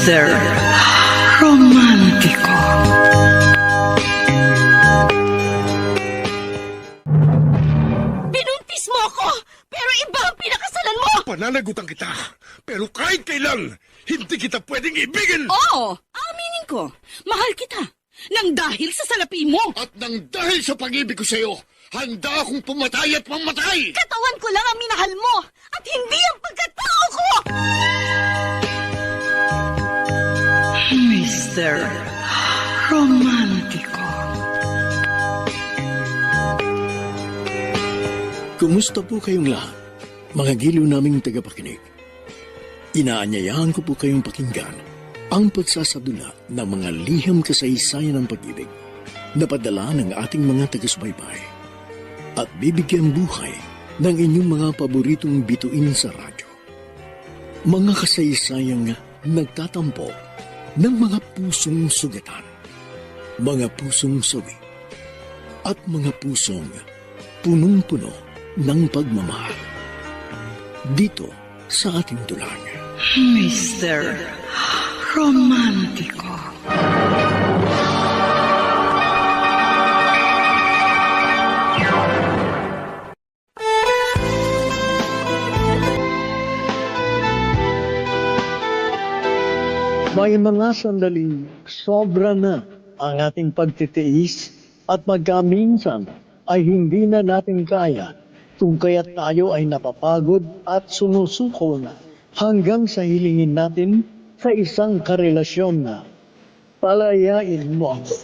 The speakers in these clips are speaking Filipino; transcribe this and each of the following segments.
Mr. Romántico. Binuntis mo ako, pero iba ang pinakasalan mo! Pananagutan kita, pero kahit kailan, hindi kita pwedeng ibigin! Oo, aminin ko, mahal kita. Nang dahil sa salapi mo. At nang dahil sa pag-ibig ko sa'yo, handa akong pumatay at mamatay! Katawan ko lang ang minahal mo, at hindi ang pagkatao ko! Mr. Romántico. Kumusta po kayong lahat, mga giliw naming tagapakinig? Inaanyayahan ko po kayong pakinggan ang pagsasadula ng mga liham kasaysayan ng pag-ibig na padala ng ating mga taga-subaybay at bibigyan buhay ng inyong mga paboritong bituin sa radyo. Mga kasaysayang nagtatampo ng mga pusong sugatan, mga pusong sawi, at mga pusong punong-puno ng pagmamahal. Dito sa ating tulang. Mr. Romántico. May mga sandaling sobra na ang ating pagtitiis at magkaminsan ay hindi na natin kaya kung kaya't tayo ay napapagod at sumusuko na hanggang sa hilingin natin sa isang karelasyon na palayain mo ako.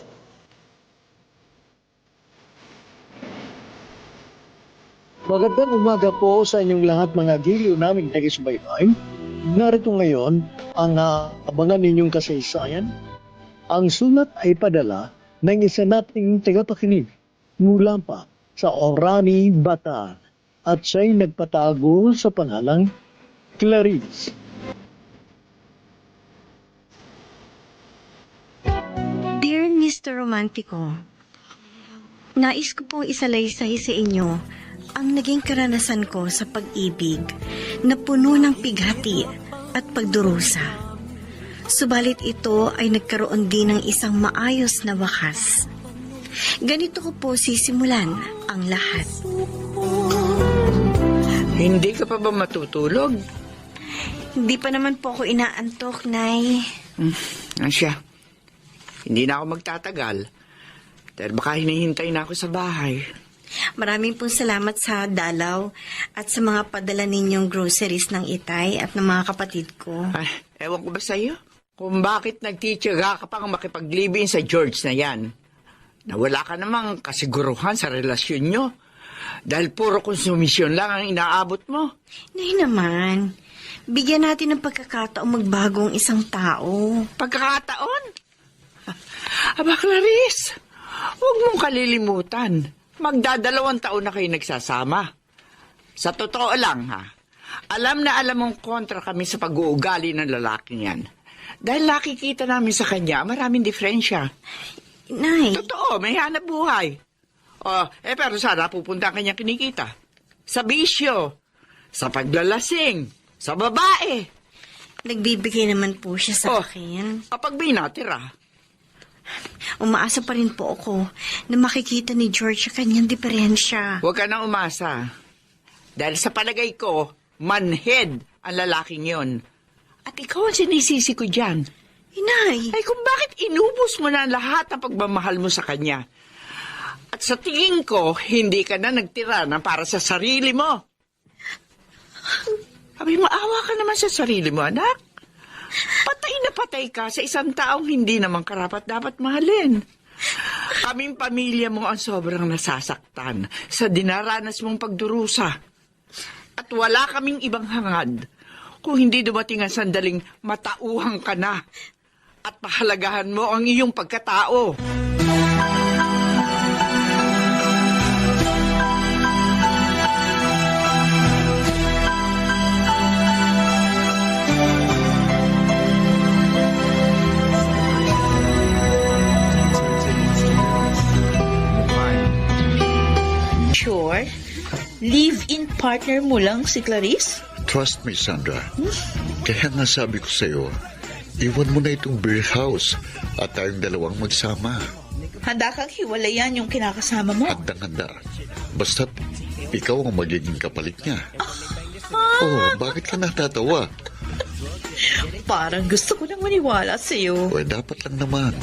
Magandang umaga po sa inyong lahat mga giliw naming taga-subaybay. Narito ngayon ang abangan ninyong kasaysayan. Ang sulat ay padala ng isa nating tagapakinig mula pa sa Orani, Bataan at siya'y nagpatago sa pangalang Clarice. Dear Mr. Romantico, nais ko pong isalaysay sa inyo ang naging karanasan ko sa pag-ibig na puno ng pighati at pagdurusa. Subalit ito ay nagkaroon din ng isang maayos na wakas. Ganito ko po sisimulan ang lahat. Hindi ka pa ba matutulog? Hindi pa naman po ako inaantok, Nay. Asya, hindi na ako magtatagal. Dahil baka hinihintay na ako sa bahay. Maraming pong salamat sa dalaw at sa mga padala ninyong groceries ng itay at ng mga kapatid ko. Ay, ewan ko ba sa'yo? Kung bakit nagtitiyaga ka pang makipaglibin sa George na yan. Nawala ka namang kasiguruhan sa relasyon nyo. Dahil puro konsumisyon lang ang inaabot mo. Nay naman, bigyan natin ng pagkakataong magbagong isang tao. Pagkakataon? Aba, Clarice, huwag mong kalilimutan. Magdadalawang taon na kayo nagsasama. Sa totoo lang, ha? Alam na alam mong kontra kami sa pag-uugali ng lalaking yan. Dahil nakikita namin sa kanya, maraming diferensya. Nay. Totoo, may hanap buhay. Pero sana pupunta ang kanyang kinikita. Sa bisyo, sa paglalasing, sa babae. Nagbibigay naman po siya sa akin. Kapag binatira. Umaasa pa rin po ako na makikita ni George sa kanyang diferensya. Huwag ka nang umasa. Dahil sa palagay ko, manhead ang lalaking yon. At ikaw ang sinisisi ko dyan. Inay! Ay kung bakit inubos mo na ang lahat ng pagmamahal mo sa kanya. At sa tingin ko, hindi ka na nagtira na para sa sarili mo. Sabi, maawa ka naman sa sarili mo, anak. Patay na patay ka sa isang taong hindi naman karapat dapat mahalin. Kaming pamilya mo ang sobrang nasasaktan sa dinaranas mong pagdurusa. At wala kaming ibang hangad kung hindi dumating ang sandaling matauhang ka na at pahalagahan mo ang iyong pagkatao. Sure? Live-in partner mo lang si Clarice? Trust me, Sandra. Kaya nga sabi ko sa'yo, iwan mo na itong beer house at tayong dalawang magsama. Handa kang hiwalayan yung kinakasama mo. Handang-handa. Basta't ikaw ang magiging kapalit niya. Oh, bakit ka natatawa? Parang gusto ko nang maniwala sa'yo. O, dapat lang naman.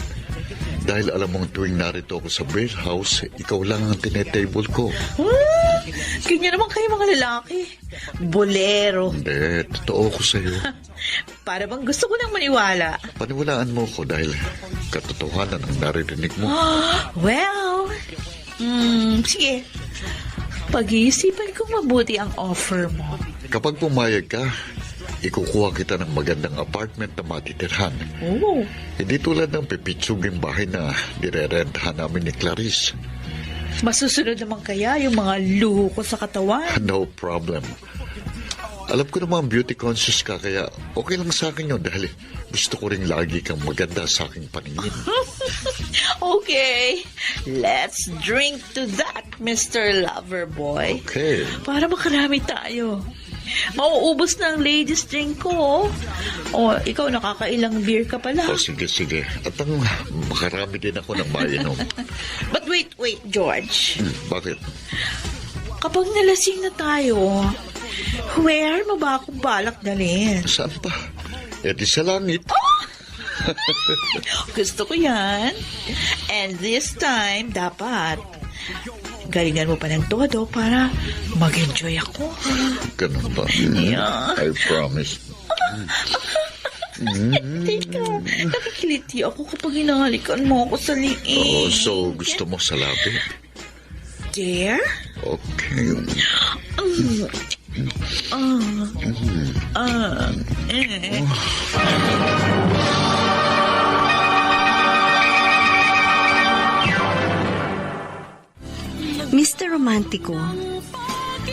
Dahil alam mong tuwing narito ako sa beer house, ikaw lang ang tinetable ko. Ganyan naman kayo mga lalaki. Bolero. Hindi, totoo ko sa'yo. Para bang gusto ko nang maniwala. Paniwalaan mo ko dahil katotohanan ang naririnig mo. Well, sige. Pag-iisipan ko mabuti ang offer mo. Kapag pumayag ka, ikukuha kita ng magandang apartment na matitirhan. Oh. Hindi tulad ng pipitsuging bahay na nirerentahan namin ni Clarice. Masusunod naman kaya yung mga luho ko sa katawan? No problem. Alam ko naman beauty conscious ka, kaya okay lang sa akin yun dahil gusto ko rin lagi kang maganda sa aking paningin. Okay, let's drink to that, Mr. Loverboy. Okay. Para makarami tayo. Mauubos na ang ladies drink ko. O, ikaw nakakailang beer ka pala. O, sige. At ang makarami din ako ng mainom. But wait, George. Bakit? Kapag nalasing na tayo, where mo ba akong balak dalhin? Saan pa? E di sa langit. Gusto ko yan. And this time, dapat galingan mo pa ng todo para mag-enjoy ako. Ganun ba? Yeah. I promise. Teka, nakikiliti ako kapag hinahalikan mo ako sa liig. Oh, so gusto mo sa labi? Dare? Okay. Mr. Romantico,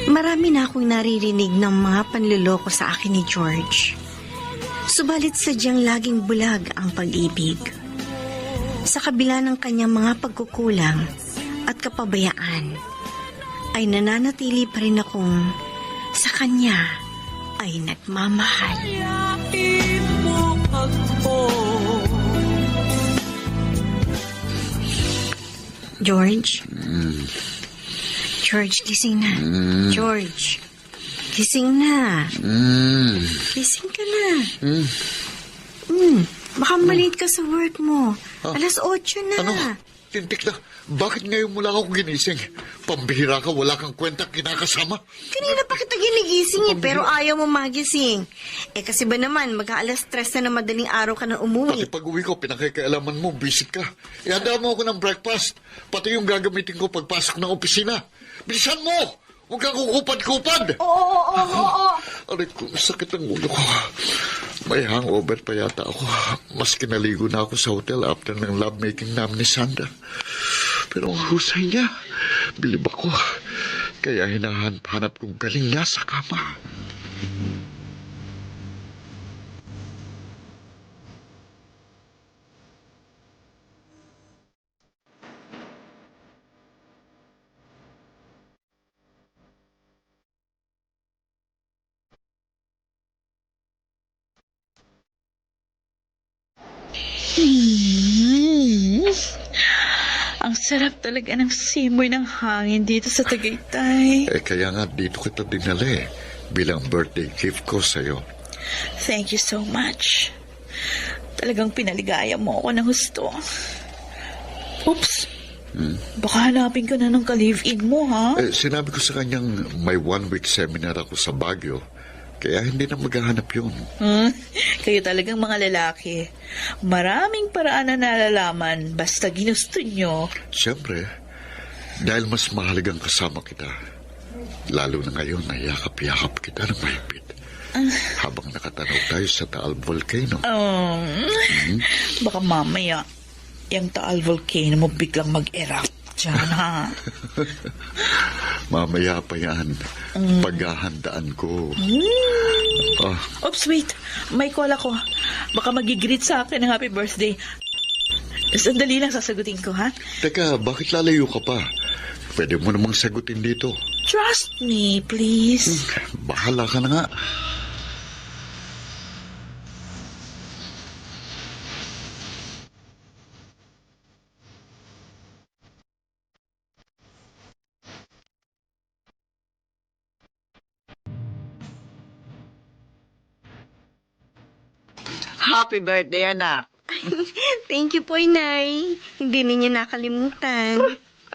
marami na akong naririnig ng mga panluloko sa akin ni George. Subalit sadyang laging bulag ang pag-ibig. Sa kabila ng kanyang mga pagkukulang at kapabayaan, ay nananatili pa rin akong sa kanya ay nagmamahal. George? George, gising na. George, gising na. Gising ka na. Baka maliit ka sa work mo. Alas 8 na. Ano? Tintik na. Bakit ngayon mo lang ako ginising? Pambihira ka, wala kang kwenta kinakasama. Kanina pa kita ginigising pero ayaw mo magising. Kasi ba naman, mag-aalas 3 na madaling araw ka na umuwi. Pati pag uwi ko, pinakikailaman mo, visit ka. Ihanda mo ako ng breakfast. Pati yung gagamitin ko pagpasok ng opisina. Bilisan mo! Huwag kang kukupad-kupad! Oo. Aray ko, sakit ang ulo ko. May hangover pa yata ako. Mas kinaligo na ako sa hotel after ng lovemaking namin ni Sandra. Pero ang husay niya, bilib ako. Kaya hinahanap kong galing niya sa kama. Ang sarap talaga ng simoy ng hangin dito sa Tagaytay. Kaya nga dito kita dinala bilang birthday gift ko sa'yo. Thank you so much. Talagang pinaligaya mo ako ng husto. Oops. Baka hanapin ka na ng ka-live-in mo, ha? Sinabi ko sa kanyang may 1-week seminar ako sa Baguio. Kaya hindi na maghahanap yun. Kayo talagang mga lalaki. Maraming paraan na nalalaman basta ginusto nyo. Siyempre, dahil mas mahalagang kasama kita. Lalo na ngayon na yakap-yakap kita ng mahigpit. Habang nakatanaw tayo sa Taal Volcano. Baka mamaya, yung Taal Volcano mo biglang mag-erupt dyan, ha? Mamaya pa yan. Paghahandaan ko. Oops, wait. May call ako. Baka magigreet sa akin ng happy birthday. Sandali lang sasagutin ko, ha? Teka, bakit lalayo ka pa? Pwede mo namang sagutin dito. Trust me, please. Bahala ka na nga. Happy birthday, anak. Thank you po, Inay. Hindi ninyo nakalimutan.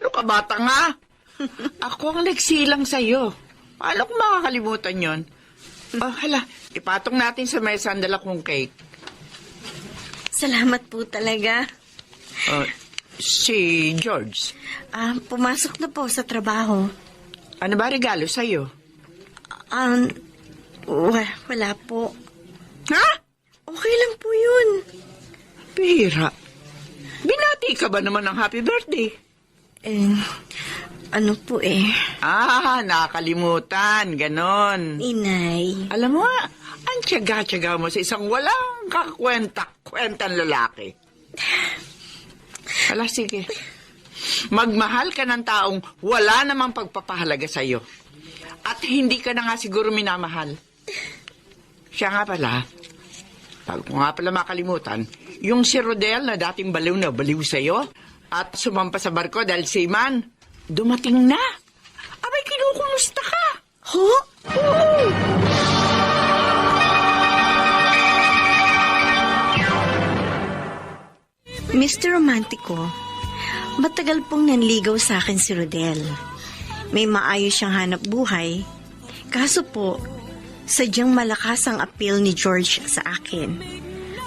Ano ka, bata nga? Ako ang nagsilang sa'yo. Paano ko makakalimutan yon? Oh, hala, ipatong natin sa mesa ang dala kong cake. Salamat po talaga. Si George, Pumasok na po sa trabaho. ano ba regalo sa'yo? Wala po. Ha? Okay lang po yun. Pira. Binati ka ba naman ng happy birthday? Ano po Nakalimutan. Ganon. Inay. Alam mo, ang tiyaga-tiyaga mo sa isang walang kakwenta-kwentang lalaki. Hala, sige. Magmahal ka ng taong wala namang pagpapahalaga sa'yo. At hindi ka na nga siguro minamahal. Siya nga pala, bago ko nga pala makalimutan, yung si Rodel na dating baliw na baliw sa'yo at sumampa sa barko dahil seaman, dumating na. Abay, kinukumusta ka? Ho? Oo. Mr. Romantico, matagal pong nanligaw sa akin si Rodel. May maayos siyang hanap buhay. Kaso po, sadyang malakas ang appeal ni George sa akin.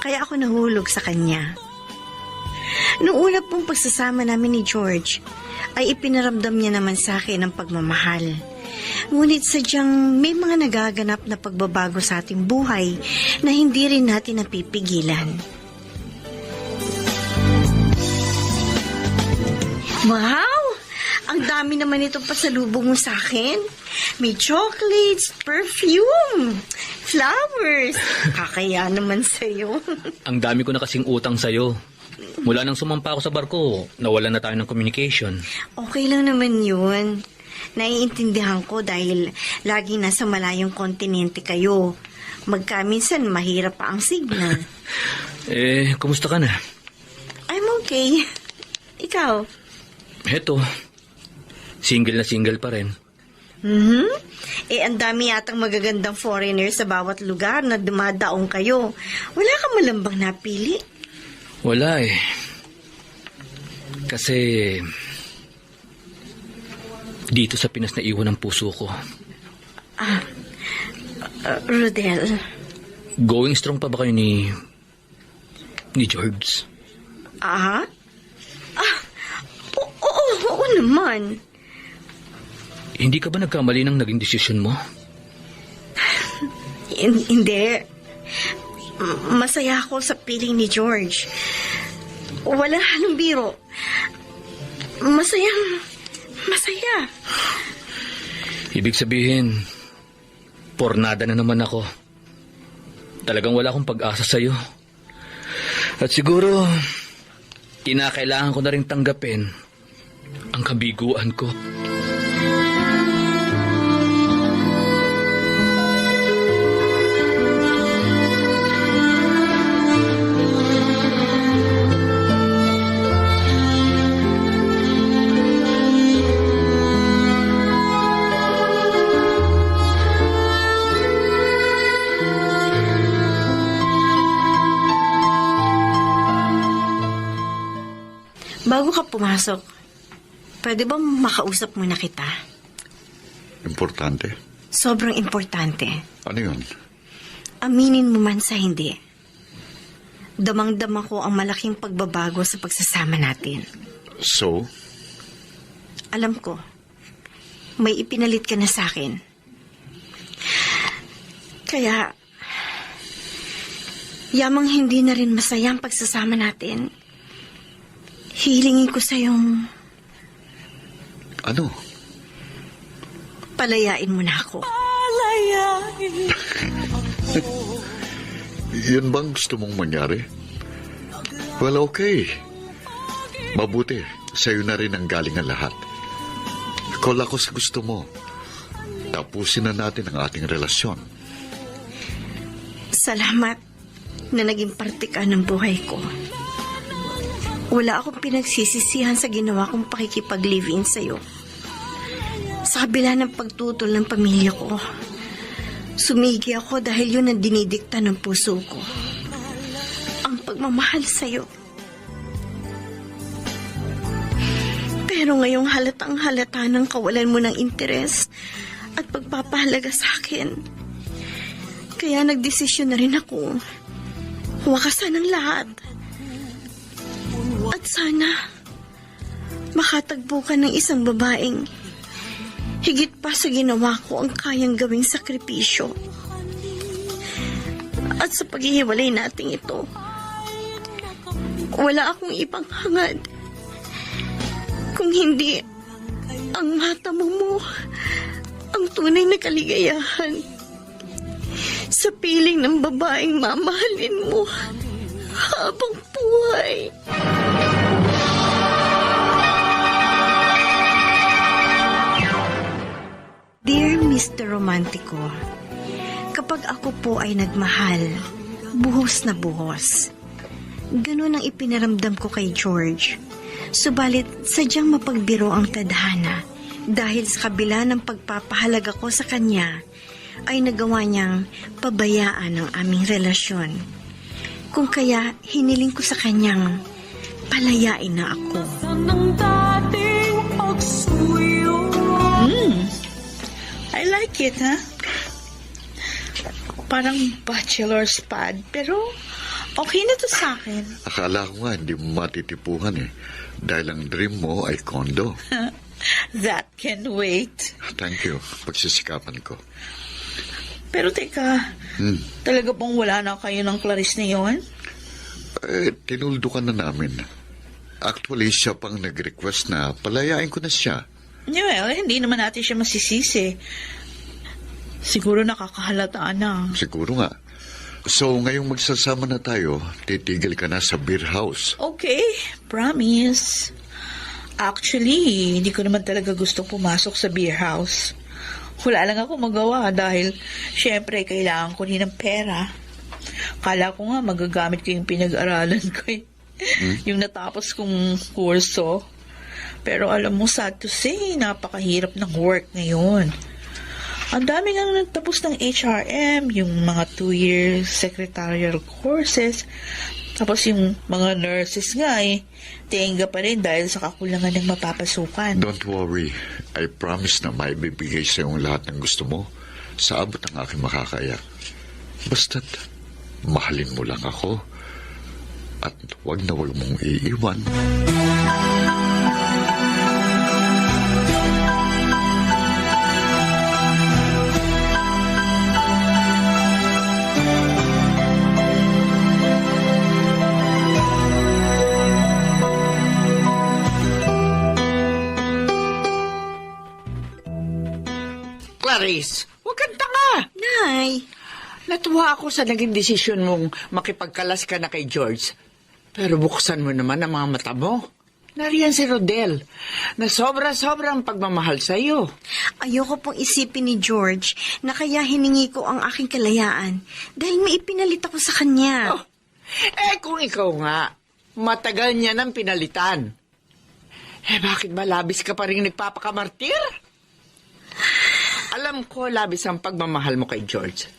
Kaya ako nahulog sa kanya. Noong una pong pagsasama namin ni George, ay ipinaramdam niya naman sa akin ang pagmamahal. Ngunit sadyang may mga nagaganap na pagbabago sa ating buhay na hindi rin natin napipigilan. Wow! Ang dami naman itong pasalubong mo sa akin. May chocolates, perfume, flowers. Kakaya naman sa'yo. Ang dami ko na kasing utang sa'yo. Mula nang sumampa ako sa barko, nawalan na tayo ng communication. Okay lang naman yun. Naiintindihan ko dahil laging nasa malayong kontinente kayo. Magkaminsan mahirap pa ang signal. Kumusta ka na? I'm okay. Ikaw? Heto, single na single pa rin. Ang dami yatang magagandang foreigner sa bawat lugar na dumadaong kayo. Wala ka malambang napili? Wala Kasi dito sa Pinas na iwan ang puso ko. Rodel. Going strong pa ba kayo ni George? Oo naman. Hindi ka ba nagkamali ng naging desisyon mo? Hindi. Masaya ako sa piling ni George. Wala halong biro. Masaya. Ibig sabihin, pornada na naman ako. Talagang wala akong pag-asa sa'yo. At siguro, kinakailangan ko na rin tanggapin ang kabiguan ko. Bago ka pumasok, pwede ba makausap muna kita? Importante? Sobrang importante. Ano yun? Aminin mo man sa hindi. Damang-dama ko ang malaking pagbabago sa pagsasama natin. So? Alam ko, may ipinalit ka na sa akin. Kaya, yamang hindi na rin masaya ang pagsasama natin. Hilingin ko sa'yong... Ano? Palayain mo na ako. Yun bang gusto mong mangyari? Well, okay. Mabuti, sa'yo na rin ang galing ang lahat. Call ako sa gusto mo. Tapusin na natin ang ating relasyon. Salamat na naging parte ka ng buhay ko. Wala akong pinagsisisihan sa ginawa kong pakikipag-live-in sa'yo. Sa kabila ng pagtutol ng pamilya ko, sumigi ako dahil yun ang dinidikta ng puso ko. pagmamahal sa'yo. Pero ngayong halatang halata ng kawalan mo ng interes at pagpapahalaga sa akin. Kaya nagdesisyon na rin ako. Wakasan ang lahat. At sana makatagpo ka ng isang babaeng higit pa sa ginawa ko ang kayang gawing sakripisyo. At sa paghihiwalay nating ito, wala akong ibang hangad kung hindi ang mata mo ang tunay na kaligayahan sa piling ng babaeng mamahalin mo habang buhay. Dear Mr. Romantico, kapag ako po ay nagmahal, buhos na buhos. Ganun ang ipinaramdam ko kay George. Subalit, sadyang mapagbiro ang tadhana dahil sa kabila ng pagpapahalaga ko sa kanya, ay nagawa niyang pabayaan ang aming relasyon. Kung kaya, hiniling ko sa kanyang palayain na ako. I like it, ha? Parang bachelor's pad, pero okay na to sa akin. Akala ko nga hindi mo matitipuhan eh. Dahil ang dream mo ay condo. That can wait. Thank you. Pagsisikapan ko. Pero teka, talaga bang wala na kayo ng Clarice na yun? Tinuldukan na namin. Actually, siya pang nag-request na palayain ko na siya. Well, hindi naman natin siya masisisi. Siguro nakakahalata na. Siguro nga. So, ngayong magsasama na tayo, titigil ka na sa beer house. Okay, promise. Actually, hindi ko naman talaga gustong pumasok sa beer house. Wala lang ako magawa dahil syempre kailangan ko rin ng pera. Kala ko nga magagamit ko yung pinag-aralan ko eh. Yung natapos kong kurso. Pero alam mo, sad to say, napakahirap ng work ngayon. Ang dami nga nagtapos ng HRM, yung mga 2-year secretarial courses. Tapos yung mga nurses nga tenga pa rin dahil sa kakulangan ng mapapasukan. Don't worry. I promise na maibibigay sa yung lahat ng gusto mo sa abot ng aking makakaya. Basta't mahalin mo lang ako at wag na wag mong iiwan. Clarice, huwag kang tanga. Nay, Natuwa ako sa naging desisyon mong makipagkalas ka na kay George. Pero buksan mo naman ang mga mata mo. Nariyan si Rodel, na sobra-sobrang pagmamahal sa iyo. ayoko pong isipin ni George na kaya hiningi ko ang aking kalayaan dahil may ipinalit ako sa kanya. Oh, kung ikaw nga, matagal niya nang pinalitan. Bakit ba labis ka pa rin nagpapakamartir? Alam ko labis ang pagmamahal mo kay George.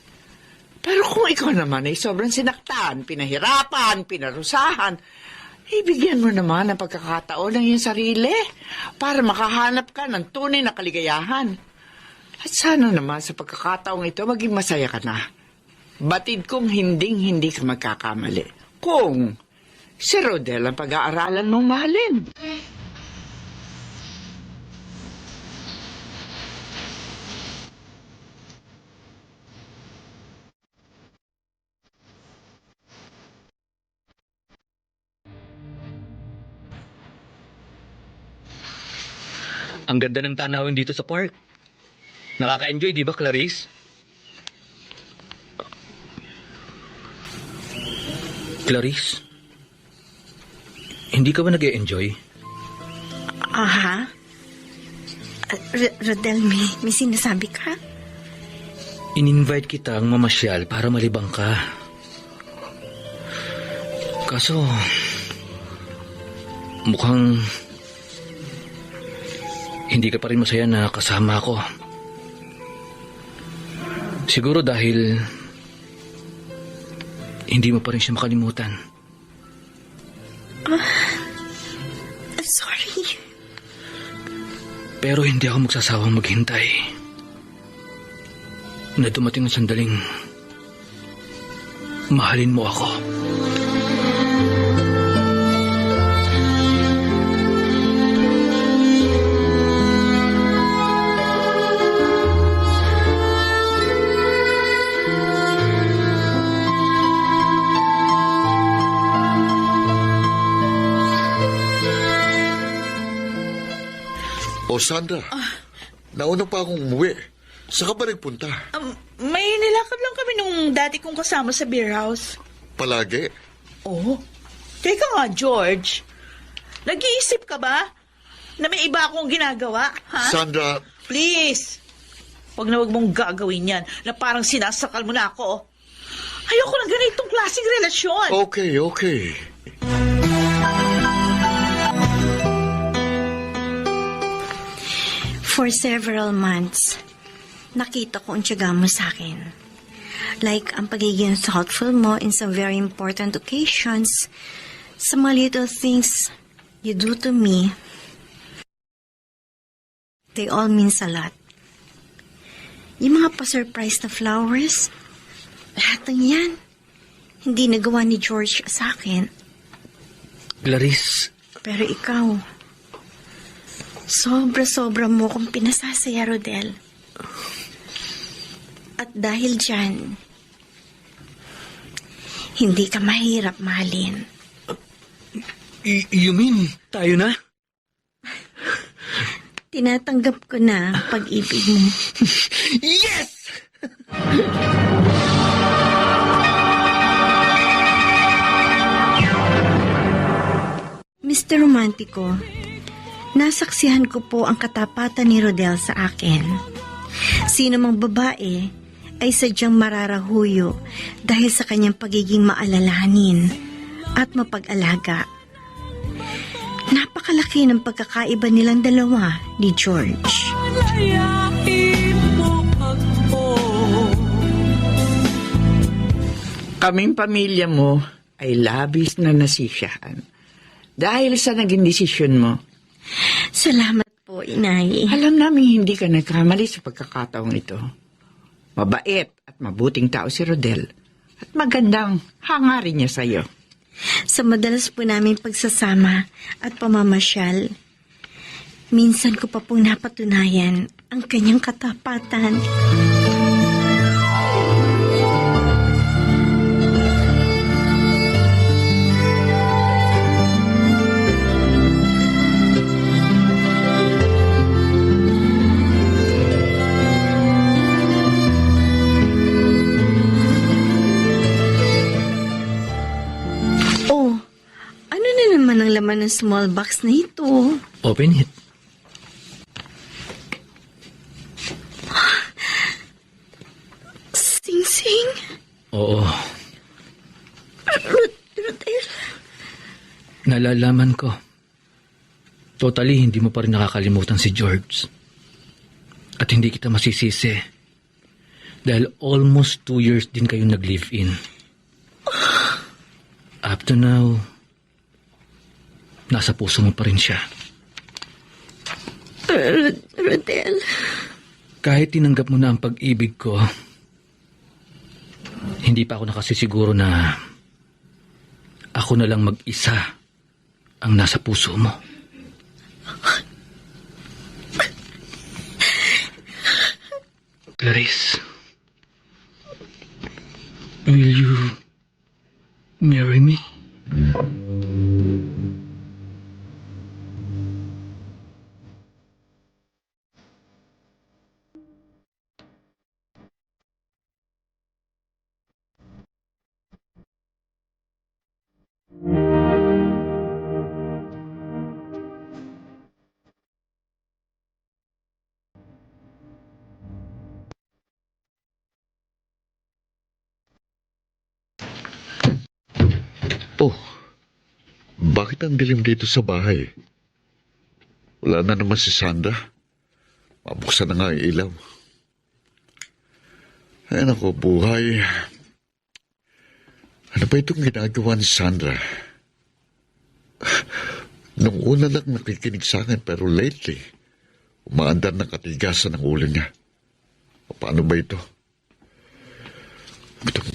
Pero kung ikaw naman ay sobrang sinaktan, pinahirapan, pinarusahan, ibigyan mo naman ang pagkakataon ng iyong sarili para makahanap ka ng tunay na kaligayahan. At sana naman sa pagkakataong ito maging masaya ka na. Batid kong hinding-hindi ka magkakamali. Kung si Rodel ang pag-aaralan mong mahalin. Ang ganda ng tanawin dito sa park. Nakaka-enjoy, di ba, Clarice? Clarice? Hindi ka ba nag-e-enjoy? Aha? Rodel, may sinasabi ka? In-invite kitang mamasyal para malibang ka. Kaso, mukhang hindi ka pa rin masaya na kasama ako. Siguro dahil hindi mo pa rin siya makalimutan. Sorry. Pero hindi ako magsasawang maghintay. Na dumating ang sandaling mahalin mo ako. O Sandra, nauna pa akong umuwi. Saan ka ba nagpunta? May nilakad lang kami nung dati kong kasama sa beer house. Palagi? Oh, teka nga, George. Nag-iisip ka ba na may iba akong ginagawa, ha? Sandra, Please. Huwag mong gagawin yan na parang sinasakal mo na ako. Ayoko ng ganitong klaseng relasyon. okay. For several months, nakita ko ang tiyaga mo sa akin. Like ang pagiging thoughtful mo in some very important occasions, sa mga little things you do to me, they all means a lot. Yung mga pa-surprise na flowers, lahat ng yan, hindi nagawa ni George sa akin. Clarice, Pero ikaw, sobra-sobra mo kong pinasasaya, Rodel. At dahil dyan, hindi ka mahirap mahalin. you mean tayo na? Tinatanggap ko na ang pag-ibig mo. Yes! Mr. Romantico, nasaksihan ko po ang katapatan ni Rodel sa akin. Sino mang babae ay sadyang mararahuyo dahil sa kanyang pagiging maalalahanin at mapag-alaga. Napakalaki ng pagkakaiba nilang dalawa ni George. Kaming pamilya mo ay labis na nasisiyahan dahil sa naging desisyon mo. Salamat po, Inay. Alam namin hindi ka nagkamali sa pagkakataong ito. Mabait at mabuting tao si Rodel at magandang hangarin niya sa'yo. Sa madalas po namin pagsasama at pamamasyal, minsan ko pa pong napatunayan ang kanyang katapatan. Ang laman ng small box na ito. Open it. Sing-sing? Oo. Rodel. Nalalaman ko. Totally, hindi mo pa rin nakakalimutan si George. At hindi kita masisisi. Dahil almost 2 years din kayo nag-live-in. Up to now, nasa puso mo pa rin siya. Rodel. Kahit tinanggap mo na ang pag-ibig ko, hindi pa ako nakasisiguro na ako na lang mag-isa ang nasa puso mo. Clarice, will you marry me? Oh, bakit ang dilim dito sa bahay? Wala na naman si Sandra. Mabuksan na nga ang ilaw. Ay nako, buhay. Ano ba itong ginagawa ni Sandra? Nung una lang nakikinig sa akin, pero lately, umaandar ng katigasan ng ulo niya. Paano ba ito?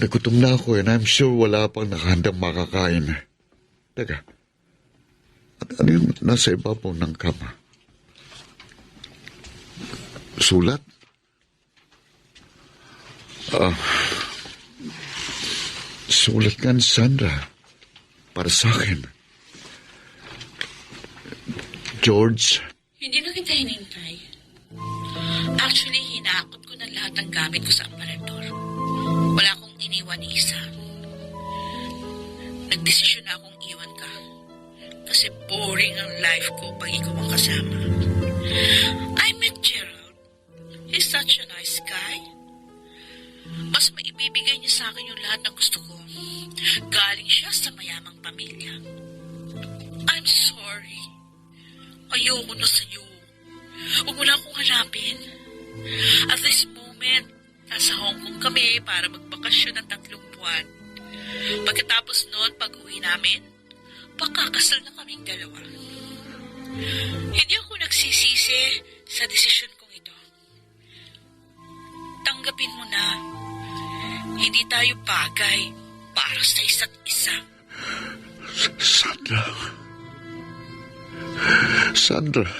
Gutom na ako and I'm sure wala pang nakahandang makakain. Teka, ano yung nasa ibabaw ng kama? Sulat? Sulat nga ni Sandra para sa akin. George. Hindi na kita hinintay. Actually, hinakot ko na lahat ng gamit ko sa aparador. Wala akong iniwan ni isa. Nagdesisyon na akong iwan ka. Kasi boring ang life ko pag ikaw ang kasama. I met Gerald. He's such a nice guy. Mas maibibigay niya sa akin yung lahat ng gusto ko. Galing siya sa mayamang pamilya. I'm sorry. Ayoko na sa'yo. Huwag mo lang akong hanapin. At this moment, nasa Hong Kong kami para magbakasyon ng 3 buwan. Pagkatapos noon, pag-uwi namin, pakakasal na kaming dalawa. Hindi ako nagsisisi sa desisyon kong ito. Tanggapin mo na, hindi tayo bagay para sa isa't isa. Sandra,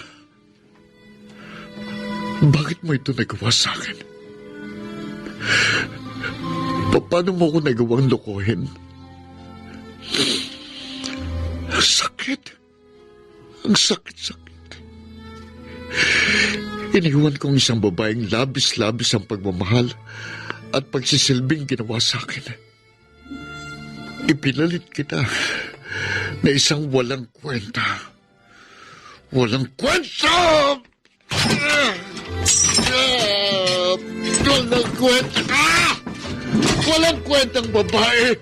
bakit mo ito nagawa sa akin? Paano mo ako nagawang lokohin? Ang sakit. Ang sakit-sakit. Iniwan kong isang babaeng labis-labis ang pagmamahal at pagsisilbing ginawa sa akin. Ipinalit kita na isang walang kwenta. Walang kwenta! Walang kwenta ka! Walang kwentang babae!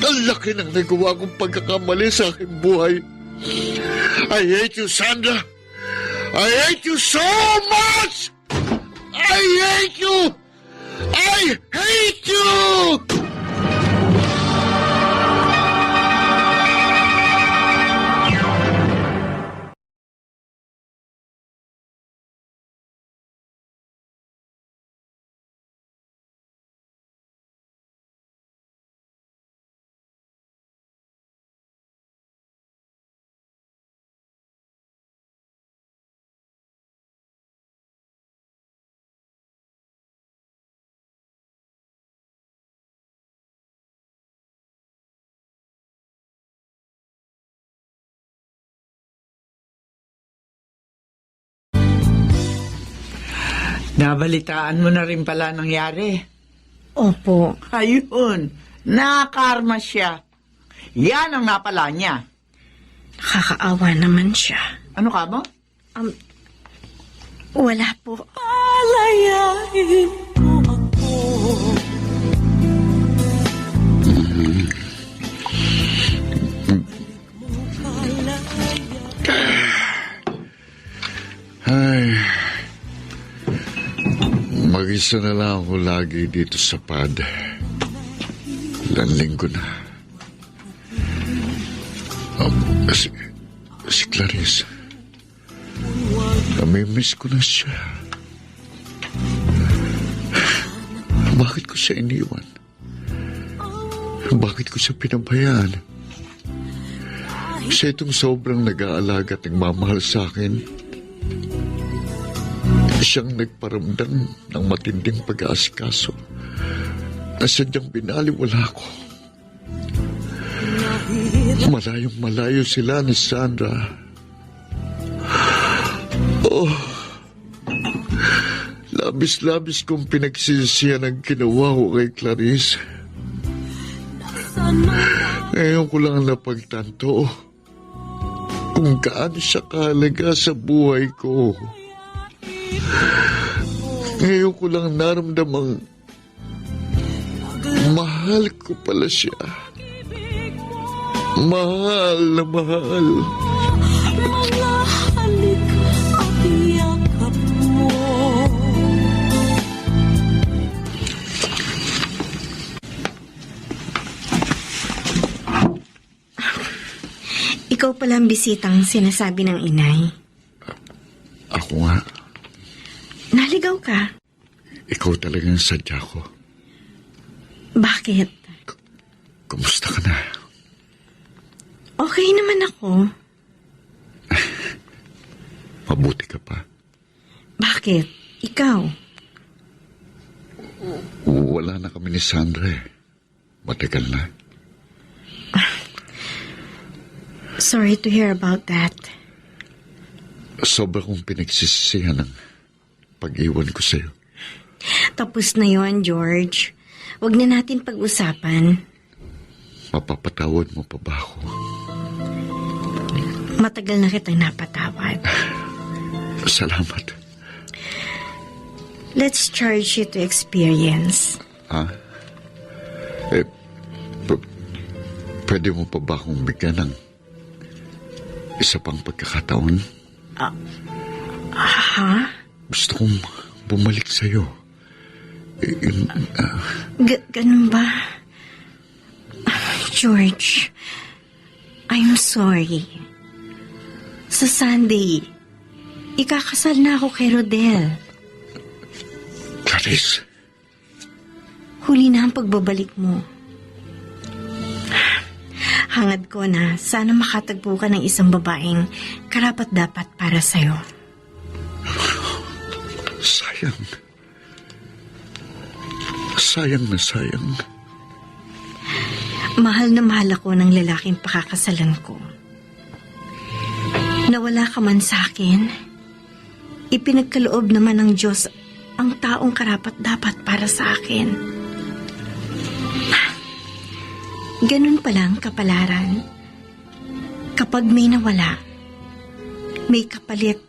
Ang laki ng nagawa kong pagkakamali sa aking buhay. I hate you, Sandra! I hate you so much! I hate you! I hate you! Nabalitaan mo na rin pala nangyari. Opo. Ayun, nakarma siya. Yan ang napala niya. Nakakaawa naman siya. Ano ka mo? Wala po. Alayain mo ako. Ay, mag-isa na lang ako lagi dito sa pad. Ilang linggo na. Si Clarice. Namimiss ko na siya. Bakit ko siya iniwan? Bakit ko siya pinabayaan? Siya itong sobrang nag-aalaga at nagmamahal sa akin. Siyang nagparamdam ng matinding pag-aasikaso na sadyang binaliwala ko. Malayong malayo sila ni Sandra. Oh, labis-labis kong pinagsisisihan ang ginawa ko kay Clarice. Ngayon ko lang napagtanto kung gaano siya kahalaga sa buhay ko. Ngayon ko lang naramdamang mahal ko pala siya. Mahal na mahal. Mga halik at yakap mo. Ikaw pala ang bisitang sinasabi ng inay. Ako nga. Naligaw ka. Ikaw talagang sadya ko. Bakit? Kumusta ka na? Okay naman ako. Mabuti ka pa. Bakit? Ikaw? Wala na kami ni Sandra eh. Matagal na. Sorry to hear about that. Sobra kong pinagsisisihan ng pag-iwan ko sa'yo. Tapos na yon, George. Huwag na natin pag-usapan. Mapapatawad mo pa ba ako? Matagal na kitang napatawad. Salamat. Let's charge you to experience. Ha? Pwede mo pa ba akong bigyan ng isa pang pagkakataon? Ha? Gusto kong bumalik sa'yo. Ganun ba? George, I'm sorry. Sa Sunday, ikakasal na ako kay Rodel. Clarice. Huli na ang pagbabalik mo. Hangad ko na sana makatagpo ka ng isang babaeng karapat-dapat para sa'yo. Sayang. Sayang na sayang. Mahal na mahal ako ng lalaking pakakasalan ko. Nawala ka man sa akin, ipinagkaloob naman ng Diyos ang taong karapat-dapat para sa akin. Ganun palang kapalaran. Kapag may nawala, may kapalit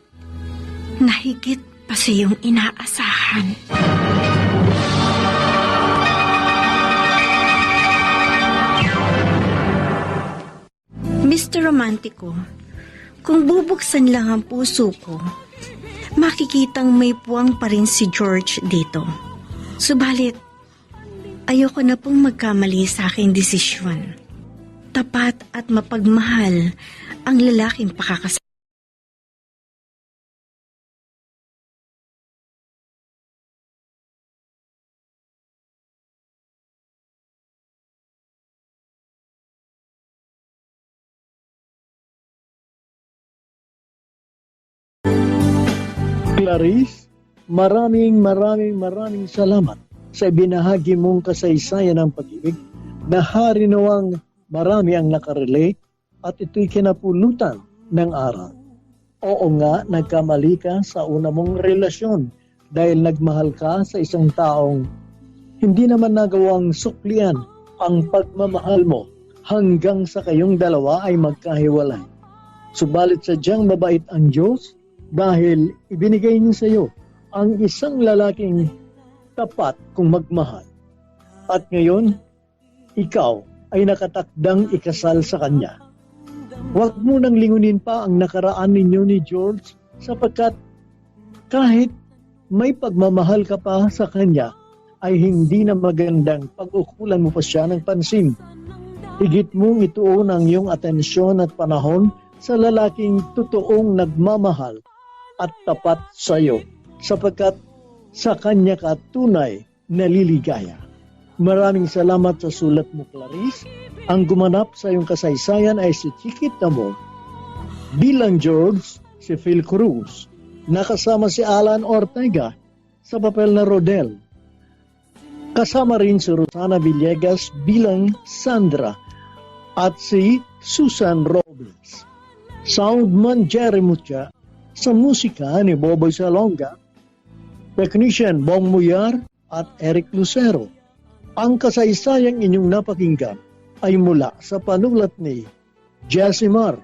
na higit pa sa iyong inaasahan. Mr. Romantico, kung bubuksan lang ang puso ko, makikitang may puwang pa rin si George dito. Subalit, ayoko na pong magkamali sa aking desisyon. Tapat at mapagmahal ang lalaking pakakasal. Clarice, maraming salamat sa ibinahagi mong kasaysayan ng pag-ibig na harinawang marami ang nakarelate at ito'y kinapulutan ng aral. Oo nga, nagkamali ka sa una mong relasyon dahil nagmahal ka sa isang taong hindi naman nagawang suklian ang pagmamahal mo hanggang sa kayong dalawa ay magkahiwalay. Subalit sadyang mabait ang Diyos dahil ibinigay niya sa iyo ang isang lalaking tapat kung magmahal. At ngayon, ikaw ay nakatakdang ikasal sa kanya. Huwag mo nang lingunin pa ang nakaraan ninyo ni George sapagkat kahit may pagmamahal ka pa sa kanya, ay hindi na magandang pag-ukulan mo pa siya ng pansin. Higit mong ituon ang iyong atensyon at panahon sa lalaking totoong nagmamahal at tapat sa iyo, sapagkat sa kanya ka tunay naliligaya. Maraming salamat sa sulat mo, Clarice. Ang gumanap sa iyong kasaysayan ay si Chiquita mo. Bilang George, si Phil Cruz. Nakasama si Alan Ortega sa papel na Rodel. Kasama rin si Rosana Villegas bilang Sandra at si Susan Robles. Soundman Jerry Mucha sa musika ni Boboy Salonga, technician Bong Muyar at Eric Lucero. Ang kasaysayang inyong napakinggan ay mula sa panulat ni Jessie Mar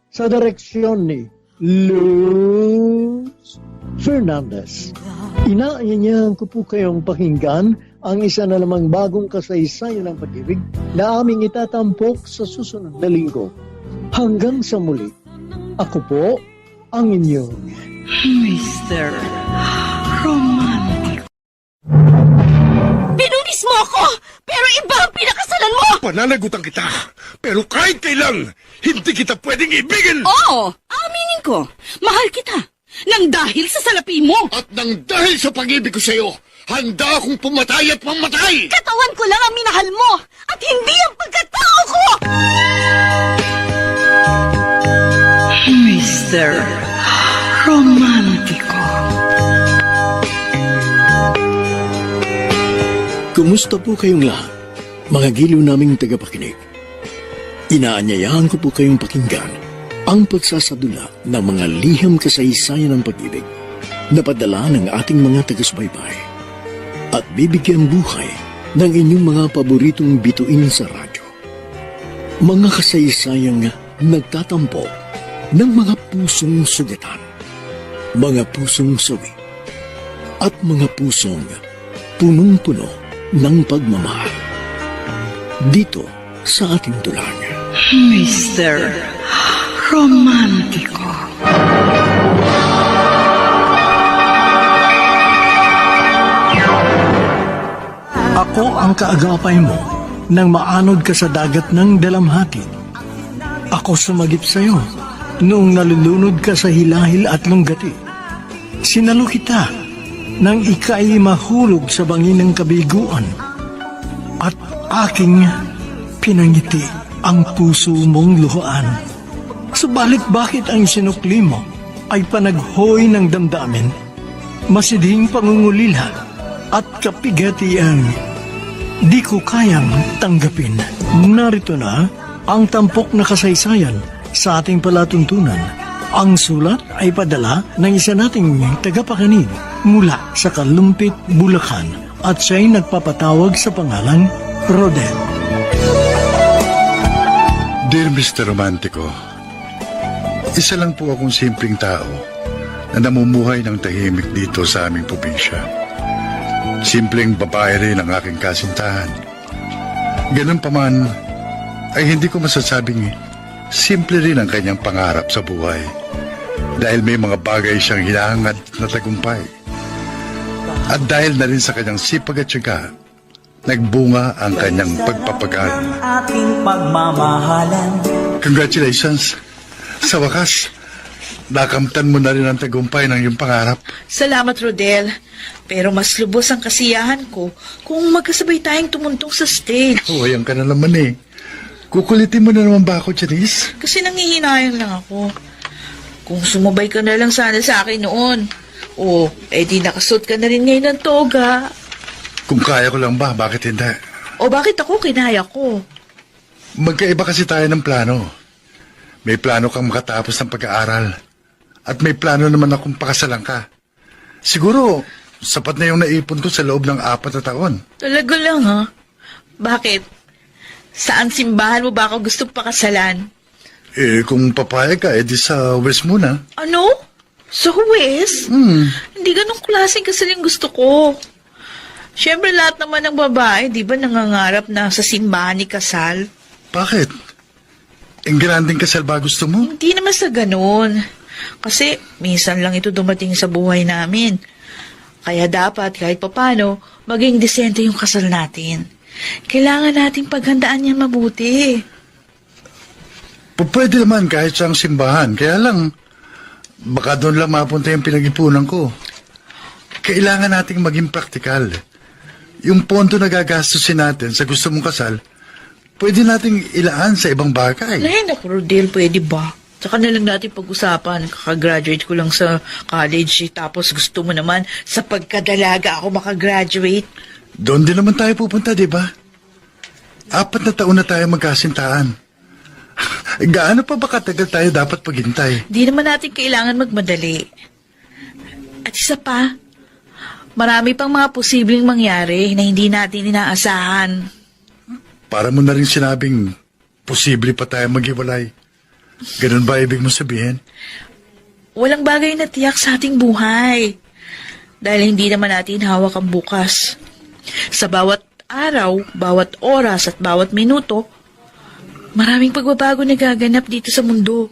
sa direksyon ni Luz Fernandez. Inaanyayahan ko po kayong pakinggan ang isa na lamang bagong kasaysayan ng pag-ibig na aming itatampok sa susunod na linggo. Hanggang sa muli, ako po ang inyong Mr. Romantic. Binulis mo ako! Pero iba ang pinakasalan mo! Pananagutan kita. Pero kahit kailan, hindi kita pwedeng ibigin! Oo, aminin ko. Mahal kita. Nang dahil sa salapi mo. At nang dahil sa pag-ibig ko sa'yo, handa akong pumatay at mamatay! Katawan ko lang ang minahal mo. At hindi ang pagkatao ko! Mr. Romantico. Kumusta po kayong lahat, mga giliw naming tagapakinig? Inaanyayahan ko po kayong pakinggan ang pagsasadula ng mga liham kasaysayan ng pag-ibig na padala ng ating mga taga-subaybay at bibigyan buhay ng inyong mga paboritong bituin sa radyo. Mga kasaysayang nagtatampo ng mga pusong sugatan, mga pusong sawi, at mga pusong punong-puno ng pagmamahal. Dito sa ating tulang. Mr. Romantico. Ako ang kaagapay mo nang maanod ka sa dagat ng dalamhati. Ako sumagip sa iyo noong nalulunod ka sa hilahil at lunggati. Sinalo kita nang ika'y mahulog sa bangin ng kabiguan at aking pinangiti ang puso mong luhaan. Subalit bakit ang sinukli mo ay panaghoy ng damdamin, masidhing pangungulila at kapigatian di ko kayang tanggapin. Narito na ang tampok na kasaysayan sa ating palatuntunan. Ang sulat ay padala ng isa nating tagapakinig mula sa Kalumpit, Bulacan at siya'y nagpapatawag sa pangalang Rodel. Dear Mr. Romantico, isa lang po akong simpleng tao na namumuhay ng tahimik dito sa aming probinsya. Simpleng babae rin ang aking kasintahan. Ganun pa man, ay hindi ko masasabing simple rin ang kanyang pangarap sa buhay. Dahil may mga bagay siyang hinahangad na tagumpay. At dahil na rin sa kanyang sipag at syaga, nagbunga ang kanyang pagpapagal. Congratulations! Sa wakas, nakamtan mo na rin ang tagumpay ng iyong pangarap. Salamat, Rodel. Pero mas lubos ang kasiyahan ko kung magkasabay tayong tumuntong sa stage. Ayan ka na naman eh. Kukulitin mo na naman ba ako, Janice? Kasi nangihinayang lang ako. Kung sumabay ka na lang sana sa akin noon. O, di nakasuot ka na rin ngayon ng toga. Kung kaya ko lang ba, bakit hindi? O bakit ako kinaya ko? Magkaiba kasi tayo ng plano. May plano kang makatapos ng pag-aaral. At may plano naman akong pakasalan ka. Siguro, sapat na yung naipon ko sa loob ng 4 na taon. Talaga lang, ha? Bakit? Saan simbahan mo ba ako gustong pakasalan? Kung papayag ka, di sa West muna. Ano? Sa West? Hindi ganong klaseng kasal yung gusto ko. Siyempre, lahat naman ng babae, di ba nangangarap na sa simbahan ni kasal? Bakit? Ang granding kasal ba gusto mo? Hindi naman sa ganun. Kasi minsan lang ito dumating sa buhay namin. Kaya dapat kahit papano, maging disente yung kasal natin. Kailangan nating paghandaan yan mabuti. Pwede naman kahit sa simbahan. Kaya lang, baka doon lang mapunta yung pinag-ipunan ko. Kailangan nating maging praktikal. Yung pondo na gagastusin natin sa gusto mong kasal, pwede nating ilaan sa ibang bagay. Ay, naku, Rodel, pwede ba? Tsaka na lang natin pag-usapan. Kakagraduate ko lang sa college. Tapos gusto mo naman sa pagkadalaga ako makagraduate. Doon din naman tayo pupunta, di ba? 4 na taon na tayo magkasintahan. Gaano pa ba katagal tayo dapat paghintay? Di naman natin kailangan magmadali. At isa pa, marami pang mga posibleng mangyari na hindi natin inaasahan. Para mo na rin sinabing posible pa tayo maghiwalay. Ganun ba ibig mo sabihin? Walang bagay na tiyak sa ating buhay. Dahil hindi naman natin hawak ang bukas. Sa bawat araw, bawat oras at bawat minuto, maraming pagbabago na gaganap dito sa mundo.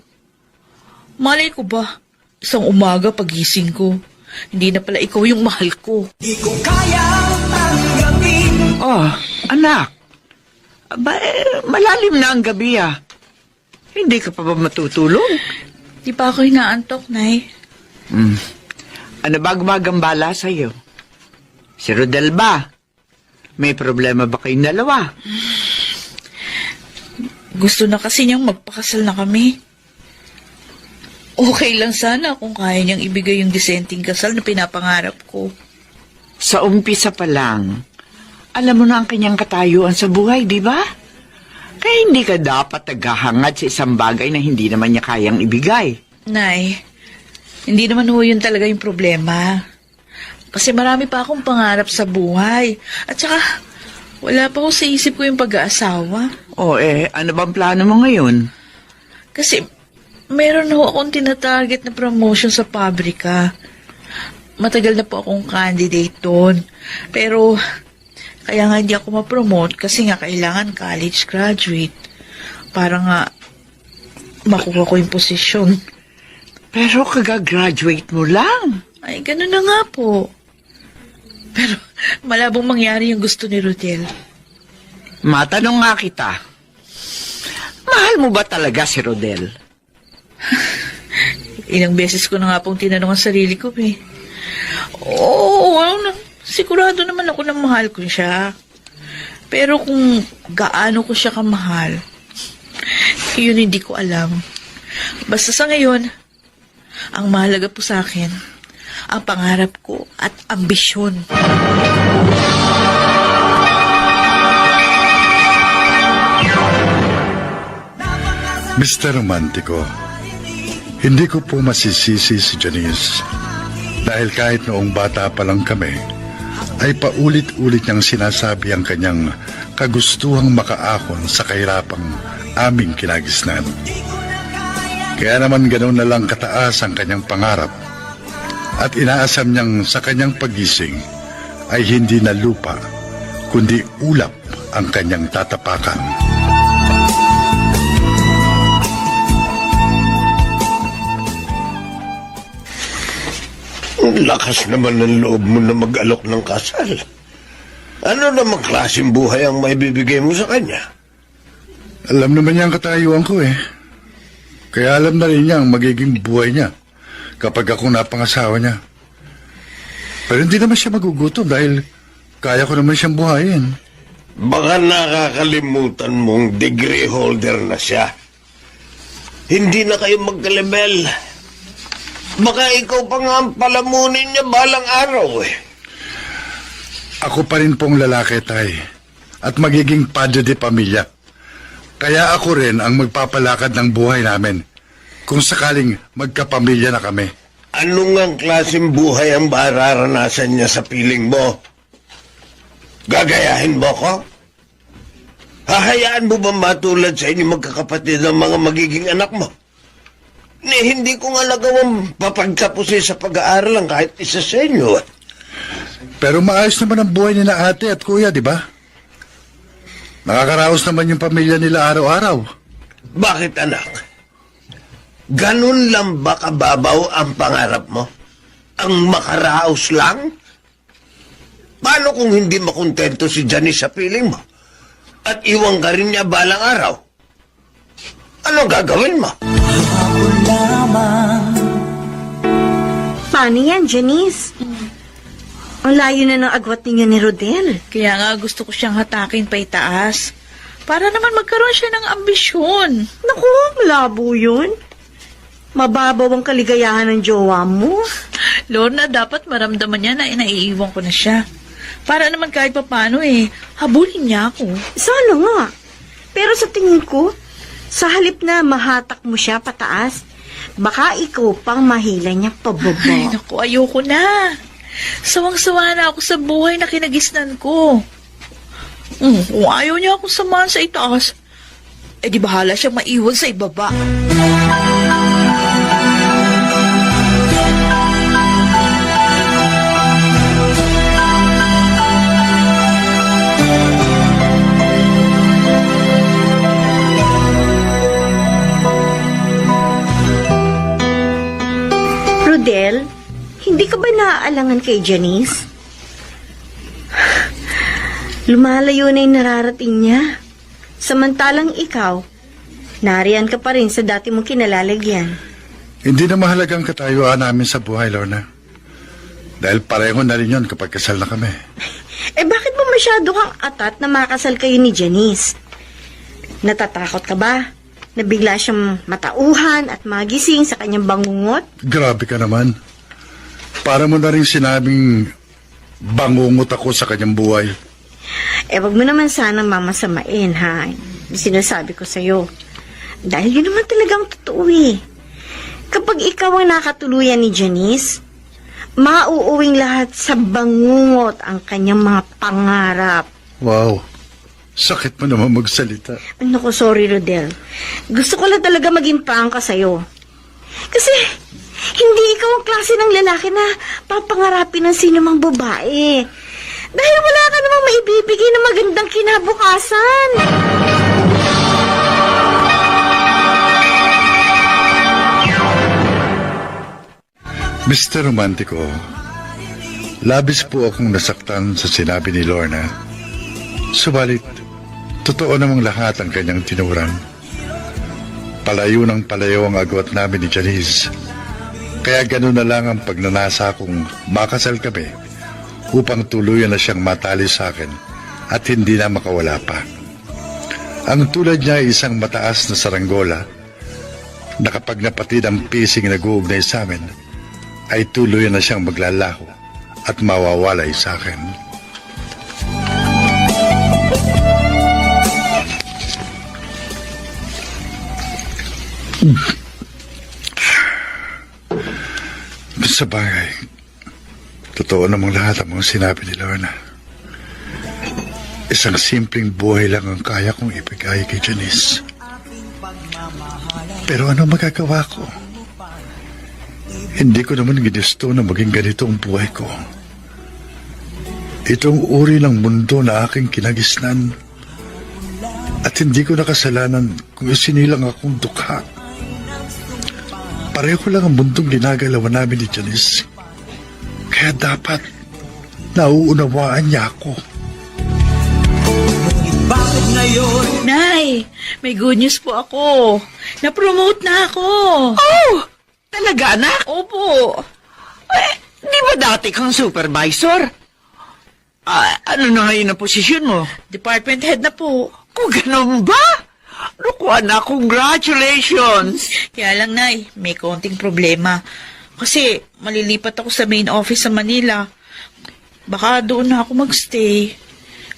Malay ko ba, isang umaga pagising ko, hindi na pala ikaw yung mahal ko. Di ko kayang tanggapin. Anak, malalim na ang gabi Hindi ka pa ba matutulog? Di pa ako inaantok, Nay. Ano ba gumagambala sa'yo? Si Rodel ba? May problema ba kayong dalawa? Gusto na kasi niyang magpakasal na kami. Okay lang sana kung kaya niyang ibigay yung disenteng kasal na pinapangarap ko. Sa umpisa pa lang, alam mo na ang kanyang katayuan sa buhay, di ba? Kaya hindi ka dapat naghahangad sa isang bagay na hindi naman niya kayang ibigay. Nay, hindi naman ho yun talaga yung problema. Kasi marami pa akong pangarap sa buhay. At saka, wala pa ho sa isip ko yung pag-aasawa. Ano bang plano mo ngayon? Kasi, meron ho akong tinatarget na promotion sa pabrika. Matagal na po akong candidate doon. Pero, kaya nga hindi ako ma-promote kasi nga kailangan college graduate. Para nga, makuha ko yung posisyon. Pero kaga-graduate mo lang. Ay, ganun na nga po. Pero, malabong mangyari yung gusto ni Rodel. Matanong nga kita. Mahal mo ba talaga si Rodel? Ilang beses ko na nga pong tinanong ang sarili ko, Oo, sigurado naman ako na mahal ko siya. Pero kung gaano ko siya kamahal, yun hindi ko alam. Basta sa ngayon, ang mahalaga po sa akin, ang pangarap ko at ambisyon. Mr. Romantico, hindi ko po masisisi si Janice dahil kahit noong bata pa lang kami, ay paulit-ulit niyang sinasabi ang kanyang kagustuhang makaahon sa kahirapang aming kinagisnan. Kaya naman ganoon na lang kataas ang kanyang pangarap at inaasam niyang sa kanyang pagising ay hindi na lupa kundi ulap ang kanyang tatapakan. Ang lakas naman ng loob mo na mag-alok ng kasal. Ano namang klaseng buhay ang maibibigay mo sa kanya? Alam naman niya ang katayuan ko Kaya alam na rin niya ang magiging buhay niya kapag ako napangasawa niya. Pero hindi naman siya magugutom dahil kaya ko naman siyang buhayin. Baka nakakalimutan mong degree holder na siya. Hindi na kayo magkalebel. Baka ikaw pa nga ang palamunin niya balang araw Ako pa rin pong lalaki, Tay. At magiging padre de pamilya. Kaya ako rin ang magpapalakad ng buhay namin kung sakaling magkapamilya na kami. Anong ang klaseng buhay ang mararanasan niya sa piling mo? Gagayahin mo ko? Hahayaan mo ba matulad sa inyo magkakapatid ang mga magiging anak mo? Hindi ko nga nagawang papagtapusin sa pag-aaral lang kahit isa sa inyo. Pero maayos naman ang buhay ni na ate at kuya, di ba? Nakakaraos naman yung pamilya nila araw-araw. Bakit, anak? Ganun lang ba kababaw ang pangarap mo? Ang makaraos lang? Paano kung hindi makontento si Janice sa piling mo? At iwan ka rin niya balang araw? Anong gagawin mo? Paano yan, Janice? Ang layo na ng agwat ninyo ni Rodel. Kaya nga gusto ko siyang hatakin pa itaas. Para naman magkaroon siya ng ambisyon. Naku, malabo yun. Mababaw ang kaligayahan ng jowa mo. Lorna, dapat maramdaman niya na inaiiwan ko na siya. Para naman kahit pa paano habulin niya ako. Sana nga. Pero sa tingin ko, sa halip na mahatak mo siya pataas, baka ikaw pang mahila niya pababa. Ay, naku, ayoko na. Sawang-sawa na ako sa buhay na kinagisnan ko. Kung ayaw niya akong samahan sa itaas, di bahala siyang maiwan sa ibaba. Rodel, hindi ka ba naaalangan kay Janice? lumalayo na yung nararating niya. Samantalang ikaw, nariyan ka pa rin sa dati mong kinalalagyan. Hindi na mahalagang katayuan namin sa buhay, Lorna. Dahil pareho na rin yun kapag kasal na kami. Bakit mo masyado kang atat na makasal kayo ni Janice? Natatakot ka ba? Na bigla siyang matauhan at magising sa kanyang bangungot? Grabe ka naman. Para mo na rin sinabing bangungot ako sa kanyang buhay. Wag mo naman sanang mamasamain, ha? Sinasabi ko sa'yo. Dahil yun naman talagang totoo eh. Kapag ikaw ang nakatuluyan ni Janice, mauuwing lahat sa bangungot ang kanyang mga pangarap. Wow. Sakit mo naman magsalita. Naku, sorry, Rodel. Gusto ko lang talaga maging prangka sa'yo. Kasi, hindi ikaw ang klase ng lalaki na papangarapin ng sinumang babae. Dahil wala ka namang maibibigay na magandang kinabukasan. Mr. Romantico, labis po akong nasaktan sa sinabi ni Lorna. Subalit, totoo namang lahat ang kanyang tinuran. Palayo ng palayo ang agwat namin ni Janice. Kaya gano'n na lang ang pagnanasa kung makasal kami upang tuluyan na siyang matali sa akin at hindi na makawala pa. Ang tulad niya ay isang mataas na saranggola na kapag napatid ang pising na guugnay sa amin, ay tuluyan na siyang maglalaho at mawawalay sa akin. Sa bagay, totoo namang lahat ang mga sinabi ni Lorna. Isang simpleng buhay lang ang kaya kong ibigay kay Janice. Pero ano magagawa ko? Hindi ko naman ginusto na maging ganito ang buhay ko. Itong uri ng mundo na aking kinagisnan. At hindi ko nakasalanan kung isinilang akong dukha. Pareho lang ang mundong ginagalawan namin ni Janice. Kaya dapat nauunawaan niya ako. Nay, may good news po ako. Na-promote na ako. Oh! Talaga, anak? Opo. Di ba dati kang supervisor? Ano na ngayon ang posisyon mo? Department head na po. Kung ganun ba? Naku, anak, congratulations! Kaya lang, Nay, may konting problema. Kasi malilipat ako sa main office sa Manila. Baka doon na ako magstay.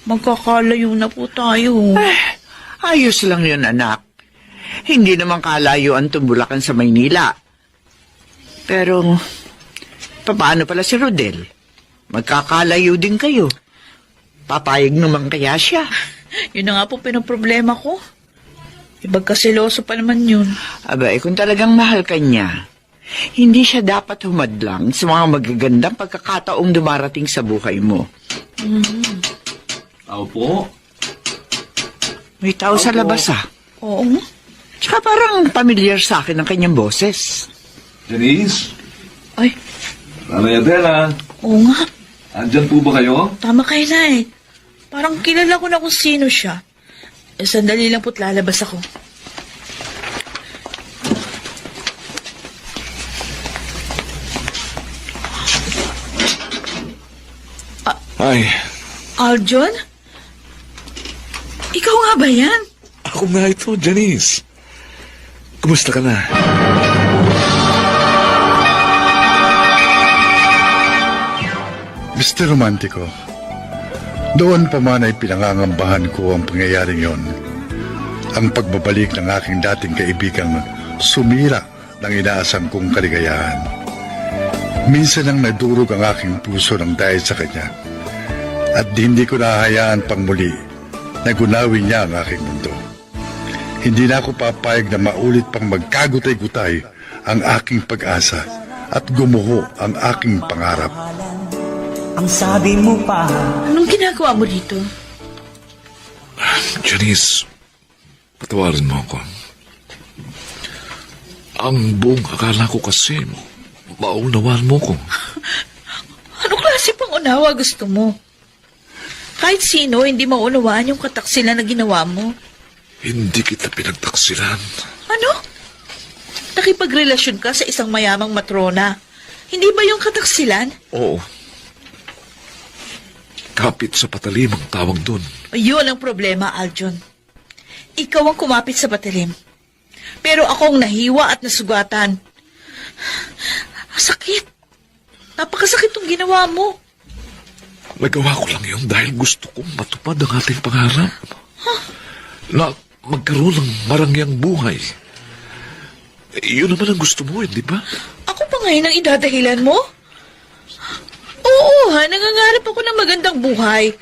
Magkakalayo na po tayo. Ayos lang yun, anak. Hindi naman kalayo ang Tumbulakan sa Maynila. Pero, paano pala si Rodel? Magkakalayo din kayo. Papayag naman kaya siya? Yun na nga po pinoproblema ko. Ibagkasiloso pa naman yun. Kung talagang mahal ka niya, hindi siya dapat humadlang sa mga magagandang pagkakataong dumarating sa buhay mo. Opo. May tao sa labas, Oo. Tsaka parang familiar sa akin ang kanyang boses. Janice? Ay, Nanay Adela? oo nga. Andyan po ba kayo? Tama kayo, Nay. Parang kilala ko na kung sino siya. Sandali lang po't lalabas ako. Ay, Aljon? Ikaw nga ba yan? ako nga ito, Janice. Kumusta ka na? Mr. Romantico, doon pa man ay pinangangambahan ko ang pangyayaring yon. Ang pagbabalik ng aking dating kaibigang sumira ng inaasam kong kaligayahan. Minsan ang nadurog ang aking puso ng dahil sa kanya. At hindi ko nahahayaan pang muli na gunawin niya ang aking mundo. Hindi na ako papayag na maulit pang magkagutay-gutay ang aking pag-asa at gumuho ang aking pangarap. Ang sabi mo pa. Anong ginagawa mo dito? Janice, patawarin mo ako. Ang buong akala ko kasi, maunawaan mo ko. Anong klase pang unawa gusto mo? Kahit sino, hindi maunawaan yung kataksilan na ginawa mo. Hindi kita pinagtaksilan. Ano? Nakipagrelasyon ka sa isang mayamang matrona. Hindi ba yung kataksilan? Oo. Kapit sa patalim ang tawag doon. Yun ang problema, Aljon. Ikaw ang kumapit sa patalim. Pero akong nahiwa at nasugatan. Sakit. Napakasakit tong ginawa mo. Nagawa ko lang yun dahil gusto kong matupad ang ating pangarap. Na magkaroon ng marangyang buhay. Yun naman ang gusto mo, hindi ba? Ako pa ngayon ang idadahilan mo? Oo, nangangarap ako ng magandang buhay.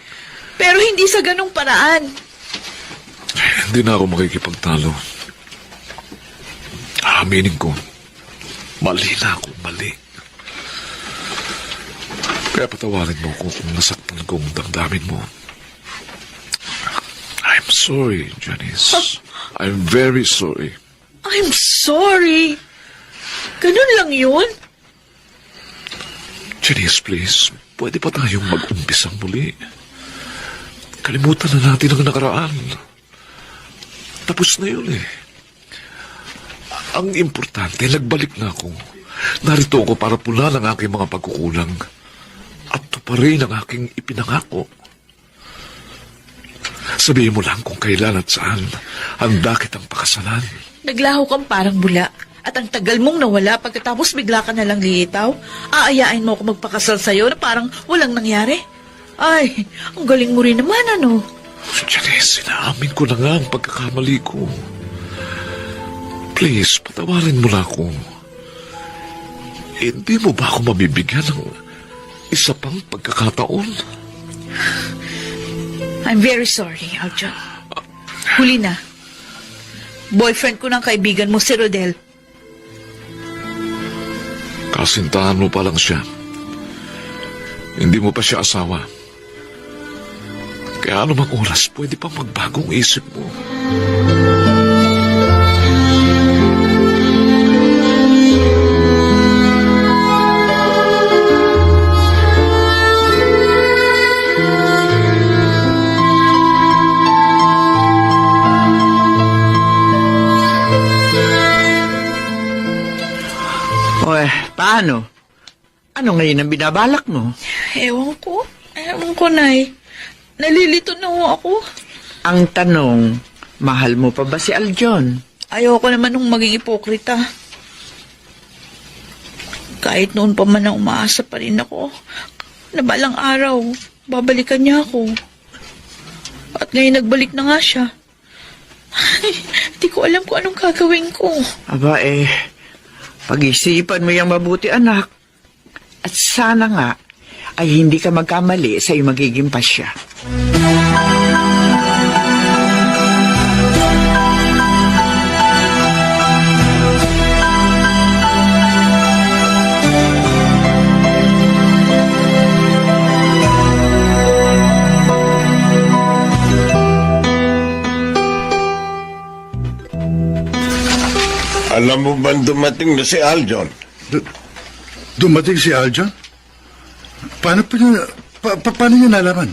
Pero hindi sa ganong paraan. Hindi na ako makikipagtalo. Aminin ko, mali na ako, mali. Kaya patawarin mo ko kung nasaktan kong damdamin mo. I'm sorry, Janice. I'm very sorry. I'm sorry. Ganun lang yun? Janice, please, pwede pa tayong mag-umpisang muli. Kalimutan na natin ang nakaraan. Tapos na yun eh. Ang importante, nagbalik na ako. Narito ako para punan ang aking mga pagkukulang. At tuparin ang aking ipinangako. Sabihin mo lang kung kailan at saan handa kitang pakasalan. Naglaho kang parang bula. At ang tagal mong nawala pagkatapos bigla ka nalang lilitaw. Aayain mo ako magpakasal sa'yo na parang walang nangyari. Ay, ang galing mo rin naman, ano? Janice, sinaamin ko na nga ang pagkakamali ko. Please, patawarin mo na ako. Hindi mo ba ako mabibigyan ng isa pang pagkakataon? I'm very sorry, Aljon. Huli na. Boyfriend ko ng kaibigan mo, si Rodel. Kasintahan mo pa lang siya. Hindi mo pa siya asawa. Kaya anumang oras, pwede pa magbagong isip mo. Oy, paano? Ano ngayon ang binabalak mo? Ewan ko, Nay. Nalilito na ho ako. Ang tanong, mahal mo pa ba si Aljon? Ayoko naman nung maging ipokrita. Kahit noon pa man ang umaasa pa rin ako, na balang araw, babalikan niya ako. At ngayon nagbalik na nga siya. Hindi ko alam kung anong gagawin ko. Aba pag-isipan mo yung mabuti, anak. At sana nga, ay hindi ka magkamali sa iyong magiging pasya. Alam mo ba dumating na si Aljon? Dumating si Aljon? Paano niya nalaman?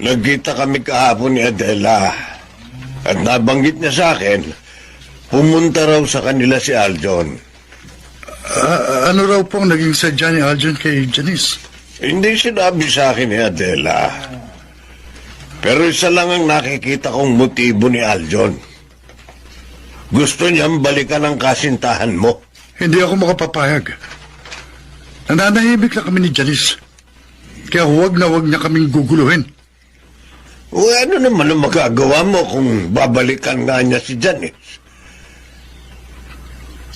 Nagkita kami kahapon ni Adela. At nabanggit niya sa akin, pumunta raw sa kanila si Aljon. Ano raw pong naging sadya ni Aljon kay Janice? Hindi sinabi sa akin ni Adela. Pero isa lang ang nakikita kong motibo ni Aljon. Gusto niyang balikan ang kasintahan mo. Hindi ako makapapayag. Nananahimik na kami ni Janice. Kaya huwag niya kaming guguluhin. O ano naman ang magagawa mo kung babalikan nga niya si Janice?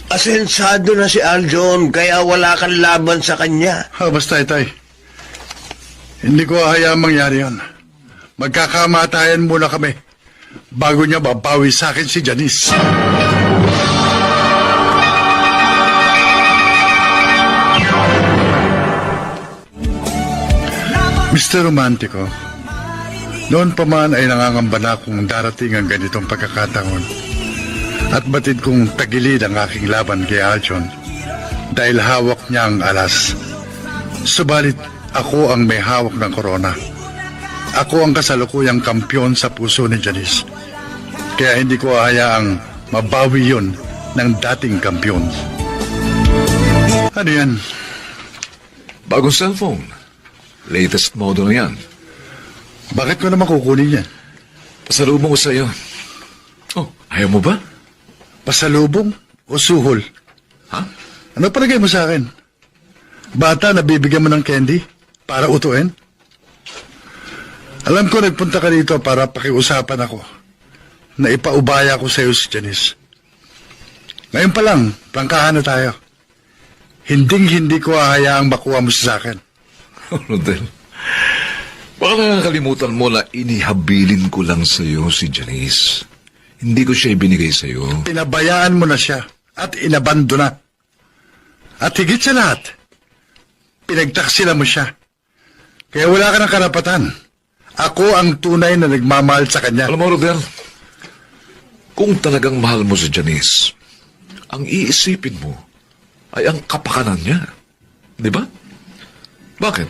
Asensado na si Aljon, kaya wala kang laban sa kanya. Basta, Itay. Hindi ko hayaang mangyari yan. Magkakamatayan muna kami bago niya babawi sa akin si Janice. Mr. Romantico, noon pa man ay nangangamba na kung darating ang ganitong pagkakataon at batid kong tagilid ang aking laban kay Aljon dahil hawak niya ang alas. Subalit ako ang may hawak ng korona. Ako ang kasalukuyang kampyon sa puso ni Janice. Kaya hindi ko hayaang mabawi yun ng dating kampyon. Ano yan? Bagong cellphone. Latest model na yan. Bakit ko naman kukunin yan? Pasalubong ko sa'yo. Oh, ayaw mo ba? Pasalubong o suhol? Ha? Ano palagay mo sa akin? Bata na bibigyan mo ng candy para utuin? Alam ko nagpunta ka dito para pakiusapan ako na ipaubaya ko sa iyo si Janice. Ngayon pa lang, prangkahan na tayo. Hinding-hindi ko hahayaang makuha mo siya sa akin. Rodel, baka nakakalimutan mo na inihabilin ko lang sa'yo si Janice. Hindi ko siya ibinigay sa'yo. Pinabayaan mo na siya at inabando na. At higit sa lahat, pinagtaksila mo siya. Kaya wala ka ng karapatan. Ako ang tunay na nagmamahal sa kanya. Alam mo, Rodel, kung talagang mahal mo si Janice, ang iisipin mo ay ang kapakanan niya. Di ba? Bakit?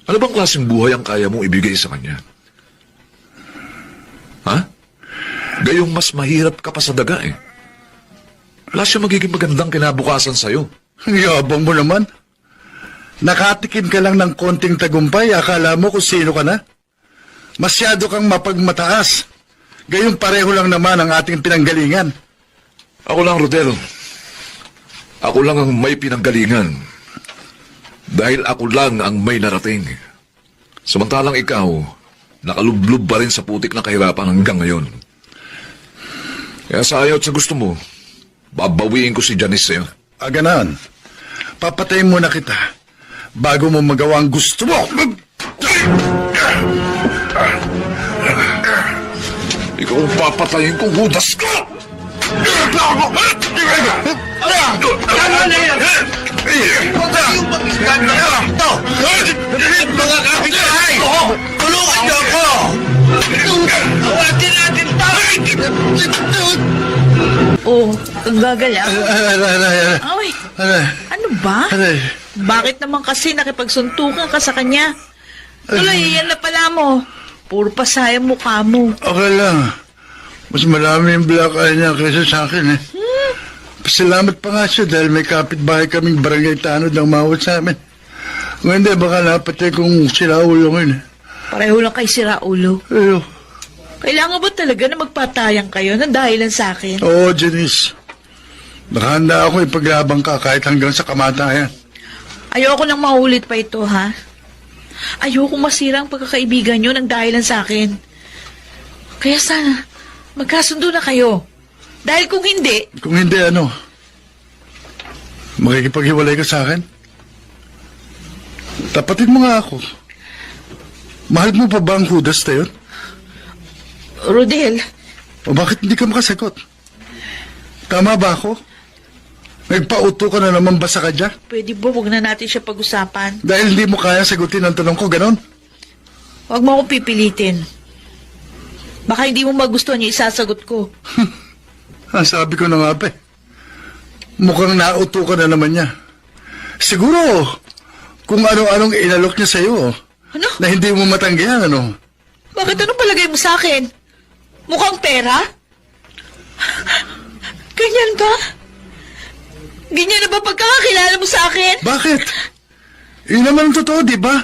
Ano bang klaseng buhay ang kaya mong ibigay sa kanya? Ha? Gayong mas mahirap ka pa sa daga eh. Wala siya magiging magandang kinabukasan sa'yo. Ang yabang mo naman. Nakatikim ka lang ng konting tagumpay, akala mo kung sino ka na? Masyado kang mapagmataas. Gayong pareho lang naman ang ating pinanggalingan. Ako lang, Rodel. Ako lang ang may pinanggalingan. Dahil ako lang ang may narating. Samantalang ikaw, nakalublob pa rin sa putik na kahirapan hanggang ngayon. Kaya sa ayaw at sa gusto mo, babawiin ko si Janice sa'yo. Ganon. Papatayin muna kita bago mo magawa ang gusto mo. Ikaw ang papatayin kong hudas ka! Tama na yan! Huwag kayong mag-iskanda ito! Mga kapitbahay! Tulungan niyo ako! Awatin natin ito! Oh, nagagala. Ay, ano ba? Bakit naman kasi nakipagsuntukan ka sa kanya? Tuloy, yan na pala mo. Puro pasaya mukha mo. Okay lang. Mas marami yung black eye niya kaysa sa akin eh. Pasalamat pa nga siya dahil may kapitbahay kaming barangay tanod ng mawat sa amin. Kung hindi, baka napatay kong sila ulo ngayon eh. Pareho lang kay sira ulo. Ayo. Kailangan ba talaga na magpatayang kayo ng dahilan sa akin? Oo, Janice. Nakahanda ako ipaglabang ka kahit hanggang sa kamatayan. Ayoko nang maulit pa ito, ha? Ayoko masira ang pagkakaibigan nyo ng dahilan sa akin. Kaya sana, magkasundo na kayo. Dahil kung hindi... Kung hindi, ano? Makikipaghiwalay ka sa akin? Tapatin mo nga ako. Mahal mo pa ba ang hudas na yun? Rodel, O bakit hindi ka makasagot? Tama ba ako? Nagpauto ka na naman ba sa kanya? pwede ba huwag na natin siya pag-usapan? Dahil hindi mo kaya sagutin ang tanong ko, ganon? Huwag mo akong pipilitin. Baka hindi mo magustuhan yung isasagot ko. Sabi ko na nga pa eh. Mukhang nauto ka na naman niya. Siguro, kung ano-anong inalok niya sa'yo, Ano? na hindi mo matanggihan, ano? Bakit anong palagay mo sa akin? Mukhang pera? Ganyan ba? Ganyan na ba pagkakakilala mo sa akin? Bakit? Yun naman ang totoo, di ba?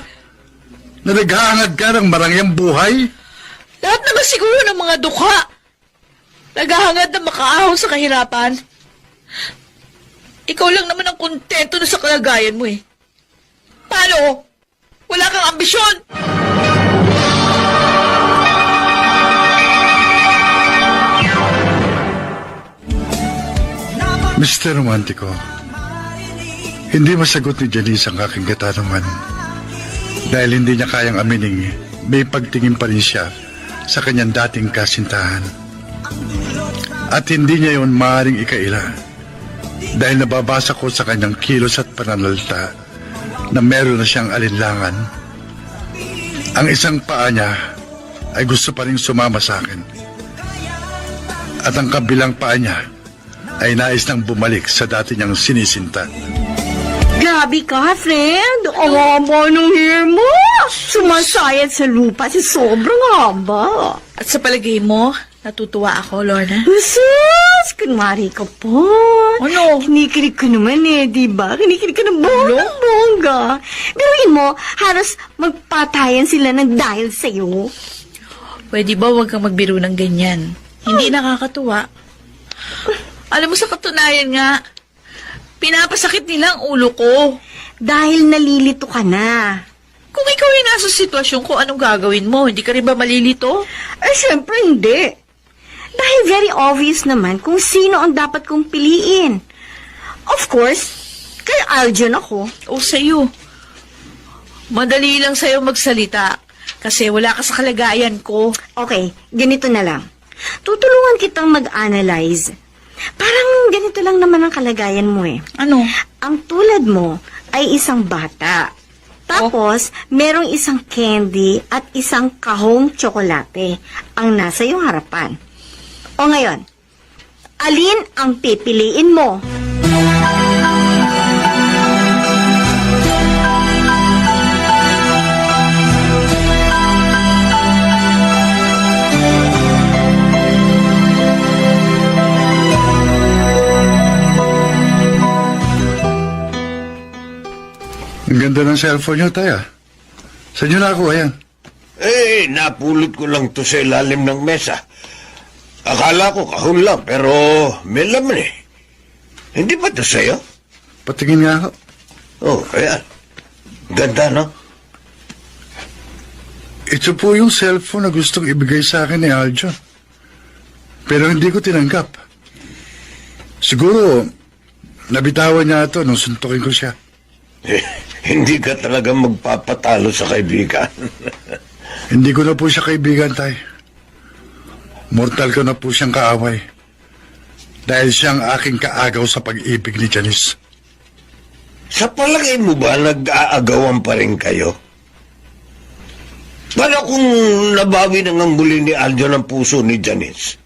Na naghahangad ka ng marangyang buhay? Lahat naman siguro ng mga dukha. Naghahangad na makaahon sa kahirapan. Ikaw lang naman ang kontento na sa kalagayan mo eh. Paano? Wala kang ambisyon! Mr. Romantico, hindi masagot ni Janice ang aking katanungan dahil hindi niya kayang amining may pagtingin pa rin siya sa kanyang dating kasintahan. At hindi niya yon maaaring ikaila dahil nababasa ko sa kanyang kilos at pananalita na meron na siyang alinlangan. Ang isang paa niya ay gusto pa rin sumama sa akin at ang kabilang paa niya ay nais nang bumalik sa dati niyang sinisinta. Grabe ka, friend. Ang haba ng hair mo. Sumasayad sa lupa si sobrang haba. At sa palagay mo, natutuwa ako, Lorna. Sus! Kunwari ka po. Ano? Kinikilig ka naman di ba? Kinikilig ka ng bongga. Biruin mo, halos magpatayan sila ng dahil sa'yo. Pwede ba huwag kang magbiro ng ganyan? Hindi nakakatuwa. Alam mo, sa katunayan nga, pinapasakit nila ang ulo ko. Dahil nalilito ka na. Kung ikaw ay nasa sitwasyon ko, anong gagawin mo? Hindi ka rin ba malilito? Syempre hindi. Dahil very obvious naman kung sino ang dapat kong piliin. Of course, kay Aljon ako. O sa'yo. Madali lang sa'yo magsalita. Kasi wala ka sa kalagayan ko. Okay, ganito na lang. Tutulungan kitang mag-analyze. Parang ganito lang naman ang kalagayan mo Ano? Ang tulad mo ay isang bata. Tapos, merong isang candy at isang kahong tsokolate ang nasa iyong harapan. O ngayon, alin ang pipiliin mo? Ang ganda ng cellphone niyo, Tay, Saan niyo nakuha yan? Napulot ko lang to sa ilalim ng mesa. Akala ko kahon lang, pero may laman Hindi ba to sa'yo? Patingin nga ako. Oh, ayan. Ganda, no? Ito po yung cellphone na gustong ibigay sa akin ni Aljon. Pero hindi ko tinanggap. Siguro, nabitawan niya ito nung suntukin ko siya. Hindi ka talaga magpapatalo sa kaibigan. Hindi ko na po siya kaibigan, Tay. Mortal ko na po siyang kaaway. Dahil siyang aking kaagaw sa pag-ibig ni Janice. Sa palagay mo ba nag-aagawan pa rin kayo? Paano kung nabawi na ngang muli ni Aljon ang puso ni Janice?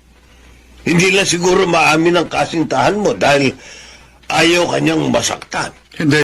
Hindi lang siguro maamin ang kasintahan mo dahil ayaw kanyang masaktan. Hindi.